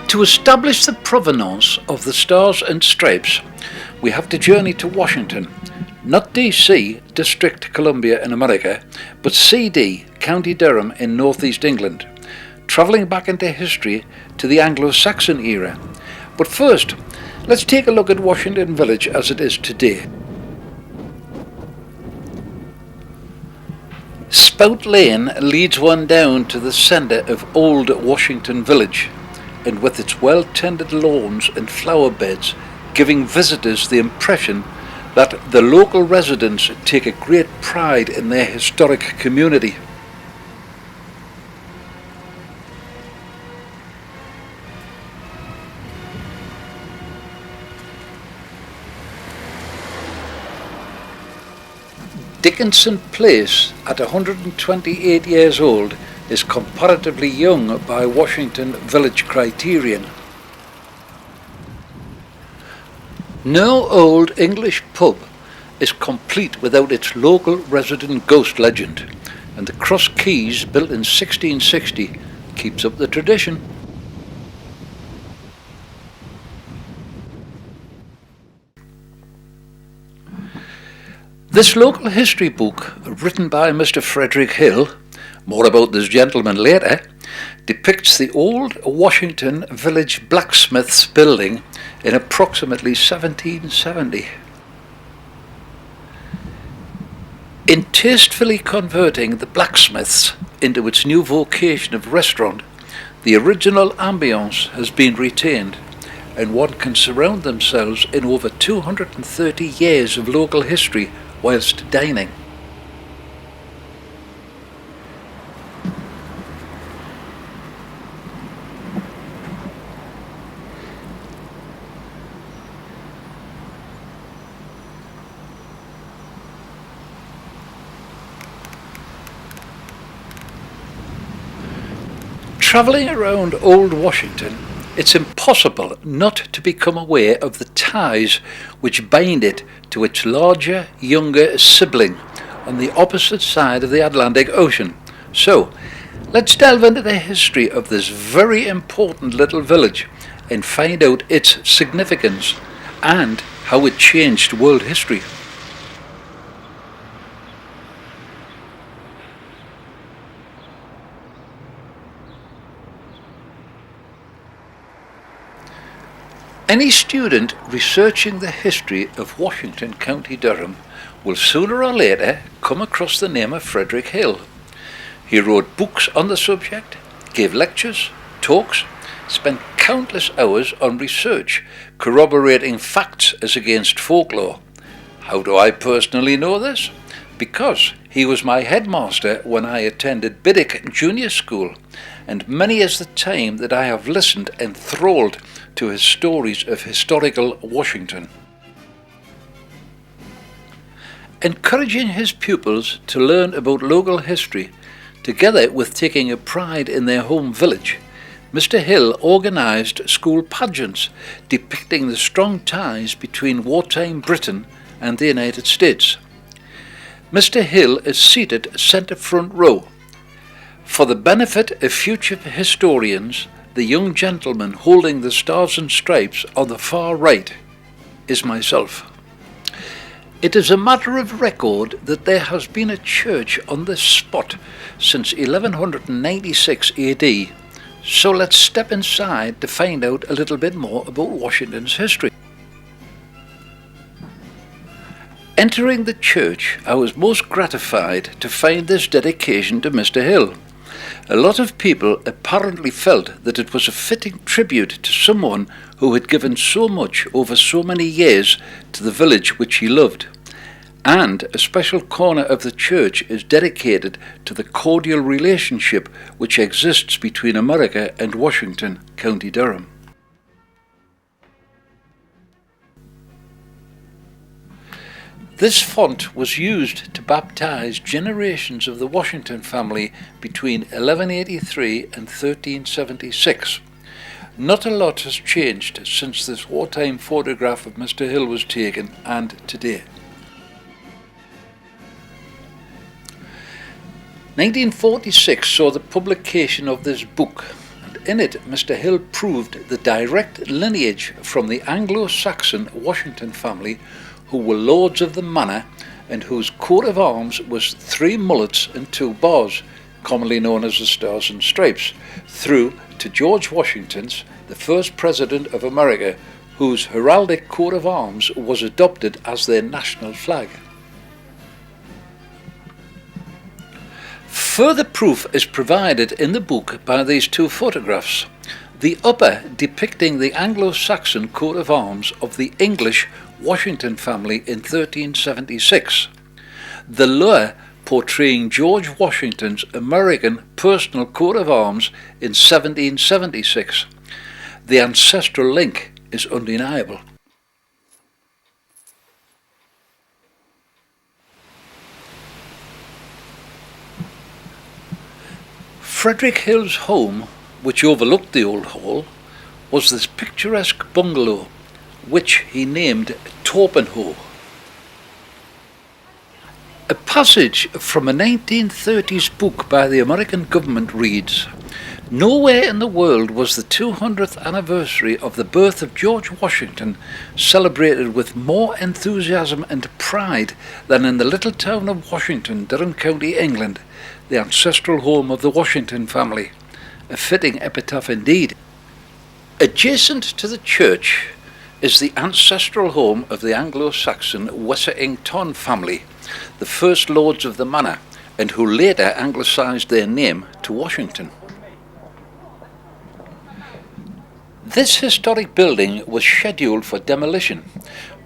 To establish the provenance of the Stars and Stripes, we have to journey to Washington, not DC, District Columbia in America, but CD, County Durham in northeast England, travelling back into history to the Anglo-Saxon era. But first, let's take a look at Washington Village as it is today. Spout Lane leads one down to the centre of Old Washington Village, and with its well-tended lawns and flower beds, giving visitors the impression that the local residents take a great pride in their historic community. Dickinson Place, at 128 years old, is comparatively young by Washington Village criterion. No old English pub is complete without its local resident ghost legend, and the Cross Keys, built in 1660, keeps up the tradition. This local history book, written by Mr. Frederick Hill, more about this gentleman later, depicts the old Washington Village blacksmith's building in approximately 1770. In tastefully converting the blacksmiths into its new vocation of restaurant, the original ambience has been retained, and one can surround themselves in over 230 years of local history whilst dining. Travelling around Old Washington, it's impossible not to become aware of the ties which bind it to its larger, younger sibling on the opposite side of the Atlantic Ocean. So, let's delve into the history of this very important little village and find out its significance and how it changed world history. Any student researching the history of Washington County Durham will sooner or later come across the name of Frederick Hill. He wrote books on the subject, gave lectures, talks, spent countless hours on research corroborating facts as against folklore. How do I personally know this? Because he was my headmaster when I attended Biddick Junior School, and many is the time that I have listened enthralled to his stories of historical Washington. Encouraging his pupils to learn about local history, together with taking a pride in their home village, Mr. Hill organised school pageants depicting the strong ties between wartime Britain and the United States. Mr. Hill is seated centre front row. For the benefit of future historians, the young gentleman holding the Stars and Stripes on the far right is myself. It is a matter of record that there has been a church on this spot since 1196 AD, so let's step inside to find out a little bit more about Washington's history. Entering the church, I was most gratified to find this dedication to Mr. Hill. A lot of people apparently felt that it was a fitting tribute to someone who had given so much over so many years to the village which he loved. And a special corner of the church is dedicated to the cordial relationship which exists between America and Washington County Durham. This font was used to baptize generations of the Washington family between 1183 and 1376. Not a lot has changed since this wartime photograph of Mr. Hill was taken and today. 1946 saw the publication of this book, and In it, Mr. Hill proved the direct lineage from the Anglo-Saxon Washington family, who were lords of the manor and whose coat of arms was 3 mullets and 2 bars, commonly known as the Stars and Stripes, through to George Washington's, the first president of America, whose heraldic coat of arms was adopted as their national flag. Further proof is provided in the book by these 2 photographs, the upper depicting the Anglo-Saxon coat of arms of the English Washington family in 1376, the lower portraying George Washington's American personal coat of arms in 1776. The ancestral link is undeniable. Frederick Hill's home, which overlooked the Old Hall, was this picturesque bungalow, which he named Torpenhoe. A passage from a 1930s book by the American government reads, "Nowhere in the world was the 200th anniversary of the birth of George Washington celebrated with more enthusiasm and pride than in the little town of Washington, Durham County, England, the ancestral home of the Washington family." A fitting epitaph indeed. Adjacent to the church is the ancestral home of the Anglo-Saxon Wessington family, the first lords of the manor, and who later anglicised their name to Washington. This historic building was scheduled for demolition,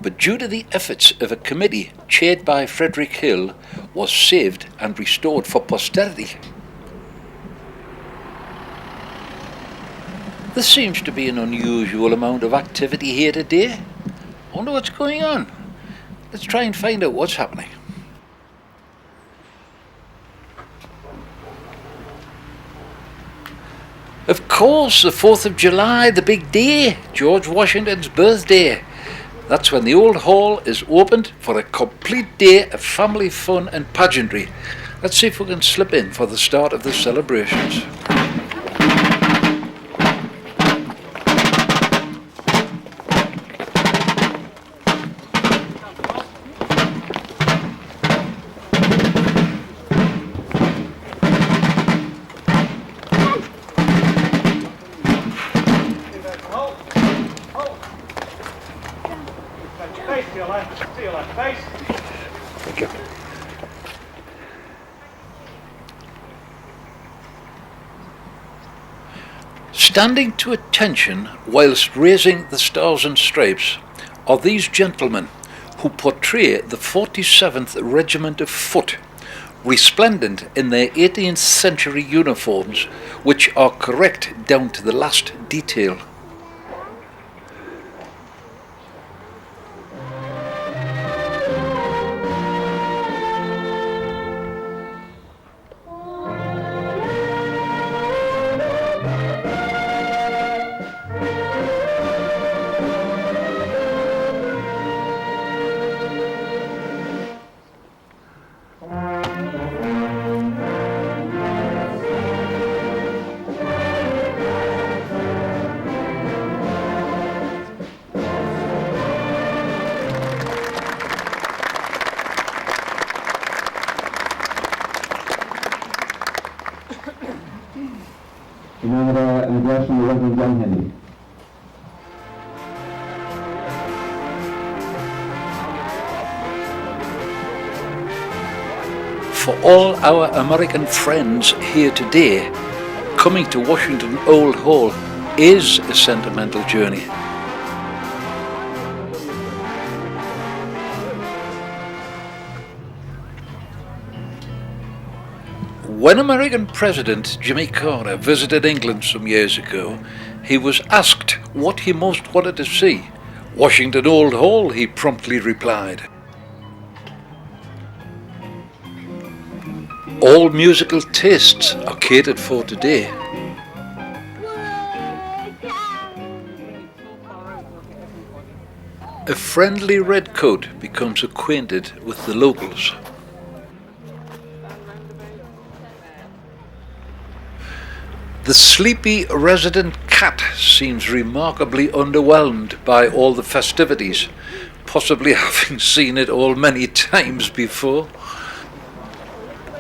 but due to the efforts of a committee chaired by Frederick Hill, was saved and restored for posterity. There seems to be an unusual amount of activity here today. I wonder what's going on. Let's try and find out what's happening. Of course, the 4th of July, the big day, George Washington's birthday. That's when the Old Hall is opened for a complete day of family fun and pageantry. Let's see if we can slip in for the start of the celebrations. Standing to attention whilst raising the Stars and Stripes are these gentlemen who portray the 47th Regiment of Foot, resplendent in their 18th century uniforms, which are correct down to the last detail. An address from the Reverend John Henry. For all our American friends here today, coming to Washington Old Hall is a sentimental journey. When American President Jimmy Carter visited England some years ago, he was asked what he most wanted to see. "Washington Old Hall," he promptly replied. All musical tastes are catered for today. A friendly redcoat becomes acquainted with the locals. The sleepy resident cat seems remarkably underwhelmed by all the festivities, possibly having seen it all many times before.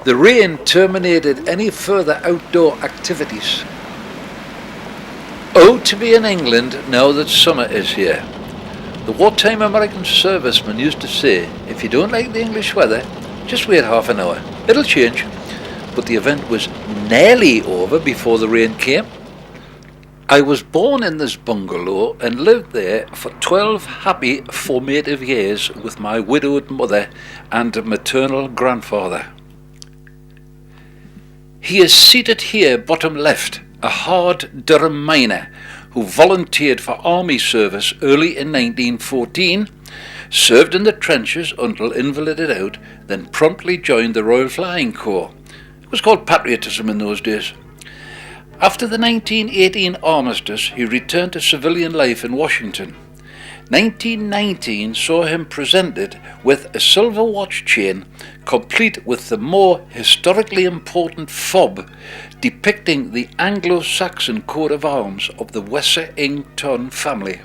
The rain terminated any further outdoor activities. Oh, to be in England now that summer is here. The wartime American serviceman used to say, if you don't like the English weather, just wait half an hour. It'll change. But the event was nearly over before the rain came. I was born in this bungalow and lived there for 12 happy formative years with my widowed mother and maternal grandfather. He is seated here bottom left, a hard Durham miner who volunteered for army service early in 1914, served in the trenches until invalided out, then promptly joined the Royal Flying Corps. It was called patriotism in those days. After the 1918 armistice, he returned to civilian life in Washington. 1919 saw him presented with a silver watch chain complete with the more historically important fob depicting the Anglo-Saxon coat of arms of the Wessington family.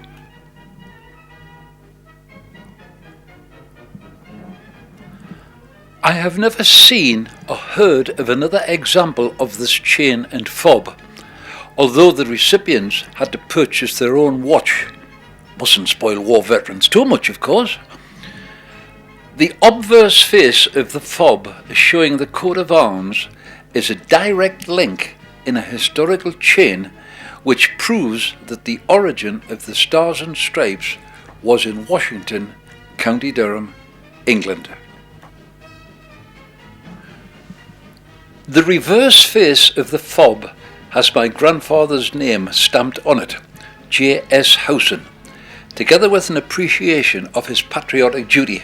I have never seen or heard of another example of this chain and fob, although the recipients had to purchase their own watch. Mustn't spoil war veterans too much, of course. The obverse face of the fob showing the coat of arms is a direct link in a historical chain which proves that the origin of the Stars and Stripes was in Washington, County Durham, England. The reverse face of the fob has my grandfather's name stamped on it, J.S. Howson, together with an appreciation of his patriotic duty.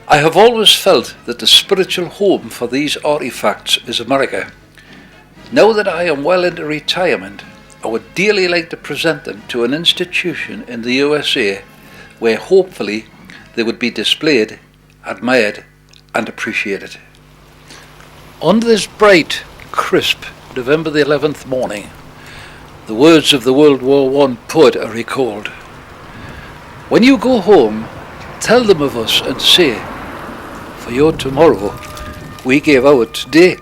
I have always felt that the spiritual home for these artifacts is America. Now that I am well into retirement, I would dearly like to present them to an institution in the USA where hopefully they would be displayed, admired and appreciated. On this bright, crisp November the 11th morning, the words of the World War I poet are recalled. When you go home, tell them of us and say, for your tomorrow, we gave our today.